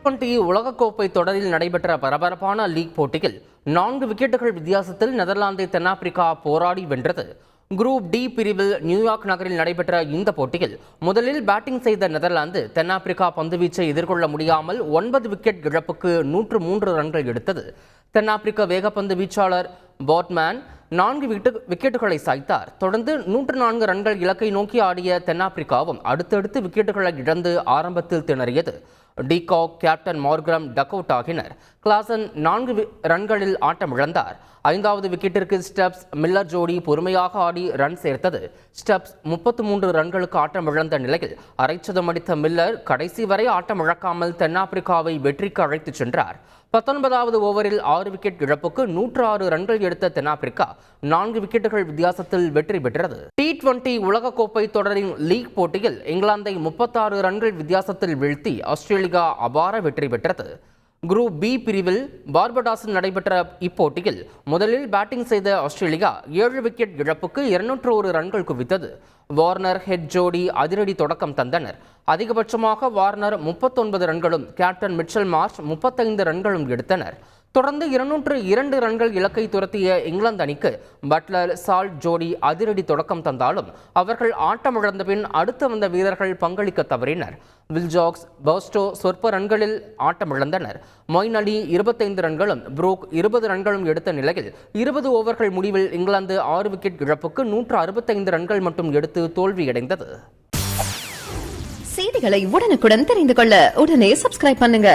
T20 உலகக்கோப்பை தொடரில் நடைபெற்ற பரபரப்பான லீக் போட்டியில் 4 விக்கெட்டுகள் வித்தியாசத்தில் நெதர்லாந்தை தென்னாப்பிரிக்கா போராடி வென்றது. குரூப் டி பிரிவில் நியூயார்க் நகரில் நடைபெற்ற இந்த போட்டியில் முதலில் பேட்டிங் செய்த நெதர்லாந்து தென்னாப்பிரிக்கா பந்துவீச்சை எதிர்கொள்ள முடியாமல் 9 விக்கெட் இழப்புக்கு 103 ரன்கள் எடுத்தது. தென்னாப்பிரிக்க வேகப்பந்து வீச்சாளர் போட்மேன் 4 விக்கெட்டுகளை சாய்த்தார். தொடர்ந்து 104 ரன்கள் இலக்கை நோக்கி ஆடிய தென்னாப்பிரிக்காவும் அடுத்தடுத்து விக்கெட்டுகளை இழந்து ஆரம்பத்தில் திணறியது. De Kock, captain Markram duck out ஆகினர். கிளாசன் 4 ரன்களில் ஆட்டமிழந்தார். 5வது விக்கெட்டிற்கு ஸ்டப்ஸ் மில்லர் ஜோடி பொறுமையாக ஆடி ரன் சேர்த்தது. ஸ்டப்ஸ் 33 ரன்களுக்கு ஆட்டமிழந்த நிலையில் அரைச்சதம் அடித்த மில்லர் கடைசி வரை ஆட்டமிழக்காமல் தென்னாப்பிரிக்காவை வெற்றிக்கு அழைத்துச் சென்றார். 19வது ஓவரில் 6 விக்கெட் இழப்புக்கு 106 ரன்கள் எடுத்த தென்னாப்பிரிக்கா 4 விக்கெட்டுகள் வித்தியாசத்தில் வெற்றி பெற்றது. T20 உலகக்கோப்பை தொடரின் லீக் போட்டியில் இங்கிலாந்தை 36 ரன்கள் வித்தியாசத்தில் வீழ்த்தி ஆஸ்திரேலியா அபார வெற்றி பெற்றது. குரூப் பி பிரிவில் பார்படாஸில் நடைபெற்ற இப்போட்டியில் முதலில் பேட்டிங் செய்த ஆஸ்திரேலியா 7 விக்கெட் இழப்புக்கு 201 ரன்கள் குவித்தது. வார்னர், ஹெட் ஜோடி அதிரடி தொடக்கம் தந்தனர். அதிகபட்சமாக வார்னர் 39 ரன்களும் கேப்டன் மிச்சல் மார்ஷ் 35 ரன்களும் எடுத்தனர். தொடர்ந்து 202 ரன்கள் இலக்கை துரத்திய இங்கிலாந்து அணிக்கு பட்லர், சால்ட் ஜோடி அதிரடி தொடக்கம் தந்தாலும் அவர்கள் ஆட்டமிழந்த பின் அடுத்து வந்த வீரர்கள் பங்களிக்க தவறினர். வில்ஜாக்ஸ், பர்ஸ்டோ சொற்ப ரன்களில் ஆட்டமிழந்தனர். மொயின் அலி 25 ரன்களும் புரூக் 20 ரன்களும் எடுத்த நிலையில் 20 ஓவர்கள் முடிவில் இங்கிலாந்து 6 விக்கெட் இழப்புக்கு 165 ரன்கள் மட்டும் எடுத்து தோல்வியடைந்தது. செய்திகளை உடனுக்குடன் தெரிந்து கொள்ள உடனே சப்ஸ்கிரைப் பண்ணுங்க.